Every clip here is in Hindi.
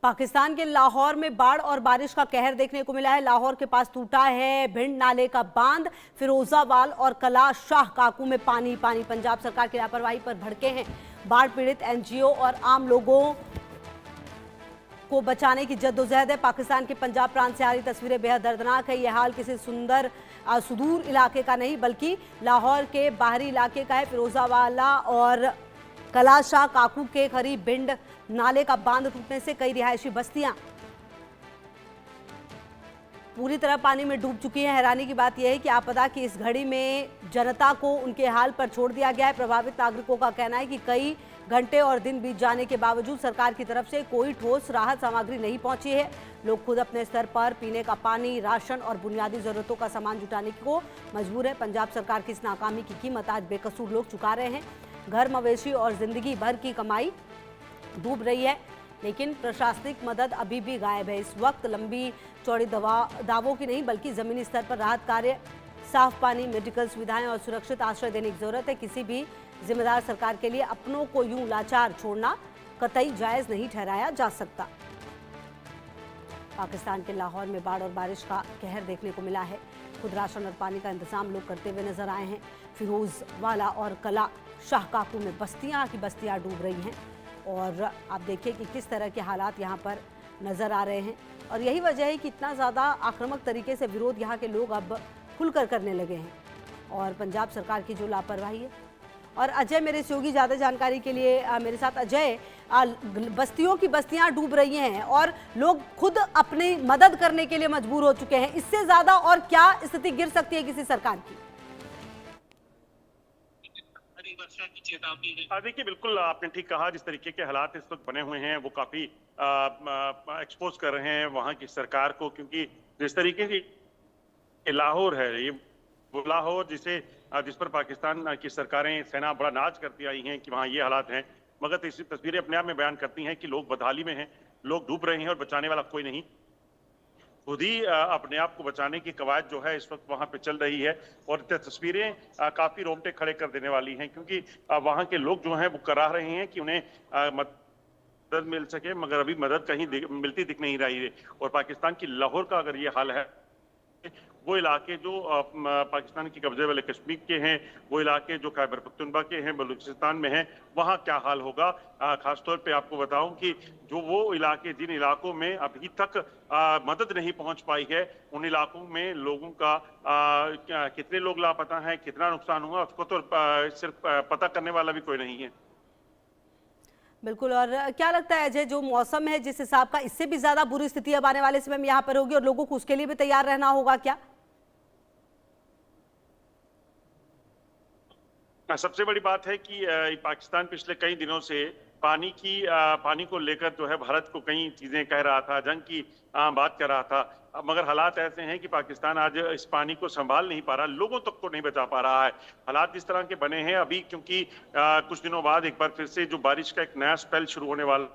पाकिस्तान के लाहौर में बाढ़ और बारिश का कहर देखने को मिला है। लाहौर के पास टूटा है भिंड नाले का बांध। फिरोजाबाद और कला शाह काकू में पानी पानी। पंजाब सरकार की लापरवाही पर भड़के हैं बाढ़ पीड़ित एनजीओ और आम लोगों को बचाने की जद्दोजहद है। पाकिस्तान के पंजाब प्रांत से आ रही तस्वीरें बेहद दर्दनाक है। यह हाल किसी सुदूर इलाके का नहीं बल्कि लाहौर के बाहरी इलाके का है। फिरोजावाला और कलाशाह काकू के करीब भिंड नाले का बांध टूटने से कई रिहायशी बस्तियां पूरी तरह पानी में डूब चुकी हैं। हैरानी की बात यह है कि आपदा की इस घड़ी में जनता को उनके हाल पर छोड़ दिया गया है। प्रभावित नागरिकों का कहना है कि कई घंटे और दिन बीत जाने के बावजूद सरकार की तरफ से कोई ठोस राहत सामग्री नहीं पहुंची है। लोग खुद अपने स्तर पर पीने का पानी, राशन और बुनियादी जरूरतों का सामान जुटाने को मजबूर है। पंजाब सरकार की इस नाकामी की कीमत आज बेकसूर लोग चुका रहे हैं। घर, मवेशी और जिंदगी भर की कमाई डूब रही है, लेकिन प्रशासनिक मदद अभी भी गायब है। इस वक्त लंबी चौड़ी दावों की नहीं बल्कि जमीनी स्तर पर राहत कार्य, साफ पानी, मेडिकल सुविधाएं और सुरक्षित आश्रय देने की जरूरत है। किसी भी जिम्मेदार सरकार के लिए अपनों को यूं लाचार छोड़ना कतई जायज नहीं ठहराया जा सकता। पाकिस्तान के लाहौर में बाढ़ और बारिश का कहर देखने को मिला है। खुद राशन और पानी का इंतजाम लोग करते हुए नजर आए हैं। फिरोजवाला और कला शाह काकू में बस्तियां की बस्तियां डूब रही हैं और आप देखिए कि किस तरह के हालात यहाँ पर नजर आ रहे हैं। और यही वजह है कि इतना ज़्यादा आक्रामक तरीके से विरोध यहाँ के लोग अब खुलकर करने लगे हैं और पंजाब सरकार की जो लापरवाही है। और अजय मेरे सहयोगी ज़्यादा जानकारी के लिए मेरे साथ अजय, बस्तियों की बस्तियां डूब रही हैं और लोग खुद अपनी मदद करने के लिए मजबूर हो चुके हैं। इससे ज़्यादा और क्या स्थिति गिर सकती है किसी सरकार की? देखिए, बिल्कुल आपने ठीक कहा। जिस तरीके के हालात इस वक्त बने हुए हैं वो काफी एक्सपोज कर रहे हैं वहां की सरकार को, क्योंकि जिस तरीके की लाहौर है, ये वो लाहौर जिस पर पाकिस्तान की सरकारें, सेना बड़ा नाज करती आई हैं कि वहाँ ये हालात हैं, मगर तस्वीरें अपने आप में बयान करती हैं कि लोग बदहाली में हैं, लोग डूब रहे हैं और बचाने वाला कोई नहीं। खुद ही अपने आप को बचाने की कवायद जो है इस वक्त वहां पे चल रही है और तस्वीरें काफी रोंगटे खड़े कर देने वाली हैं, क्योंकि वहां के लोग जो हैं वो करा रहे हैं कि उन्हें मदद मिल सके, मगर अभी मदद कहीं मिलती दिख नहीं रही है। और पाकिस्तान की लाहौर का अगर ये हाल है, वो इलाके जो पाकिस्तान की कब्जे वाले कश्मीर के हैं, वो इलाके जो खैबर पख्तूनख्वा के हैं, बलूचिस्तान में हैं, वहाँ क्या हाल होगा। खासतौर पे आपको बताऊं कि जो वो इलाके, जिन इलाकों में अभी तक मदद नहीं पहुंच पाई है, उन इलाकों में लोगों का कितने लोग लापता हैं, कितना नुकसान हुआ, उसको तो सिर्फ पता करने वाला भी कोई नहीं है। बिल्कुल। और क्या लगता है अजय, जो मौसम है जिस हिसाब का, इससे भी ज्यादा बुरी स्थिति अब आने वाले समय में यहाँ पर होगी और लोगों को उसके लिए भी तैयार रहना होगा क्या? सबसे बड़ी बात है कि पाकिस्तान पिछले कई दिनों से पानी को लेकर जो है भारत को कई चीजें कह रहा था, जंग की बात कर रहा था, मगर हालात ऐसे हैं कि पाकिस्तान आज इस पानी को संभाल नहीं पा रहा, लोगों तक को नहीं बचा पा रहा है। हालात इस तरह के बने हैं अभी, क्योंकि कुछ दिनों बाद एक बार फिर से जो बारिश का एक नया स्पेल शुरू होने वाला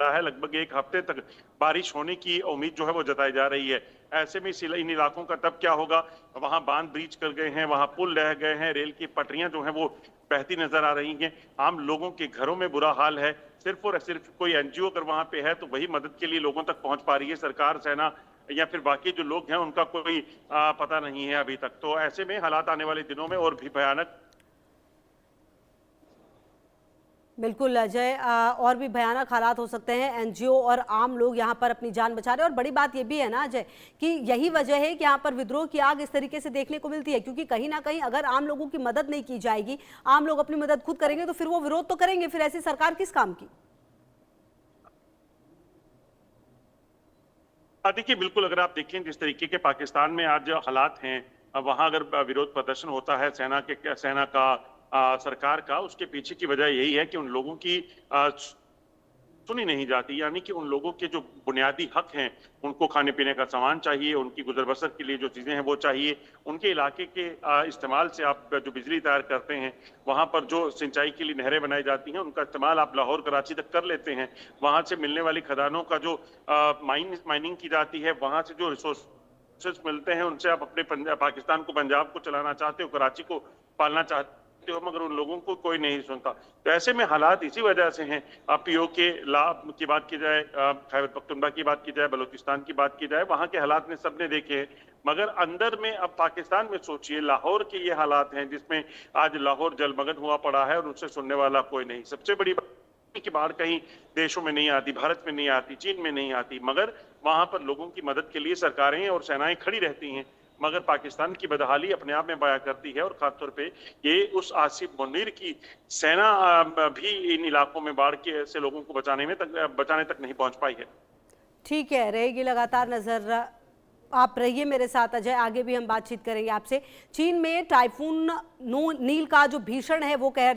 है, लगभग एक हफ्ते तक बारिश होने की उम्मीद जो है वो जताई जा रही है। ऐसे में इन इलाकों का तब क्या होगा, वहां बांध ब्रीच कर गए हैं, वहां पुल रह गए हैं, रेल की पटरियां जो हैं वो बहती नजर आ रही हैं, आम लोगों के घरों में बुरा हाल है। सिर्फ और सिर्फ कोई एनजीओ अगर वहां पे है तो वही मदद के लिए लोगों तक पहुंच पा रही है। सरकार, सेना या फिर बाकी जो लोग हैं उनका कोई पता नहीं है अभी तक। तो ऐसे में हालात आने वाले दिनों में और भी भयानक। बिल्कुल अजय, और भी भयानक हालात हो सकते हैं। एनजीओ और आम लोग यहाँ पर अपनी जान बचा रहे हैं और बड़ी बात ये भी है ना अजय कि यही वजह है कि यहाँ पर विद्रोह की आग इस तरीके से देखने को मिलती है, क्योंकि कहीं ना कहीं अगर आम लोगों की मदद नहीं की जाएगी, आम लोग अपनी मदद खुद करेंगे तो फिर वो विरोध तो करेंगे, फिर ऐसी सरकार किस काम की? देखिए, बिल्कुल अगर आप देखें जिस तरीके के पाकिस्तान में आज हालात हैं, वहां अगर विरोध प्रदर्शन होता है सेना का, सरकार का, उसके पीछे की वजह यही है कि उन लोगों की सुनी नहीं जाती, यानी कि उन लोगों के जो बुनियादी हक हैं, उनको खाने पीने का सामान चाहिए, उनकी गुजर बसर के लिए जो चीजें हैं वो चाहिए, उनके इलाके के इस्तेमाल से आप जो बिजली तैयार करते हैं, वहां पर जो सिंचाई के लिए नहरें बनाई जाती हैं, उनका इस्तेमाल आप लाहौर कराची तक कर लेते हैं। वहां से मिलने वाली खदानों का जो माइनिंग की जाती है, वहां से जो रिसोर्सेज मिलते हैं, उनसे आप अपने पाकिस्तान को, पंजाब को चलाना चाहते हो, कराची को पालना चाहते हो, मगर उन लोगों को कोई नहीं सुनता। तो ऐसे में हालात इसी वजह से हैं। अब पीओके लाभ की बात की जाए, खैबर पख्तूनख्वा की बात की जाए, बलूचिस्तान की बात की जाए, वहां के हालात ने सबने देखे हैं। मगर अंदर में अब पाकिस्तान में सोचिए, लाहौर के ये हालात हैं जिसमें आज लाहौर जलमग्न हुआ पड़ा है और उससे सुनने वाला कोई नहीं। सबसे बड़ी बात कि बाढ़ कहीं देशों में नहीं आती, भारत में नहीं आती, चीन में नहीं आती, मगर वहां पर लोगों की मदद के लिए सरकारें और सेनाएं खड़ी रहती हैं। मगर पाकिस्तान की बदहाली अपने आप में बयां करती है, और खासतौर पे ये उस आसिफ मुनीर की सेना भी इन इलाकों में बाढ़ के से लोगों को बचाने तक नहीं पहुंच पाई है। ठीक है, रहेगी लगातार नजर। आप रहिए मेरे साथ अजय, आगे भी हम बातचीत करेंगे आपसे। चीन में टाइफून नील का जो भीषण है वो कहर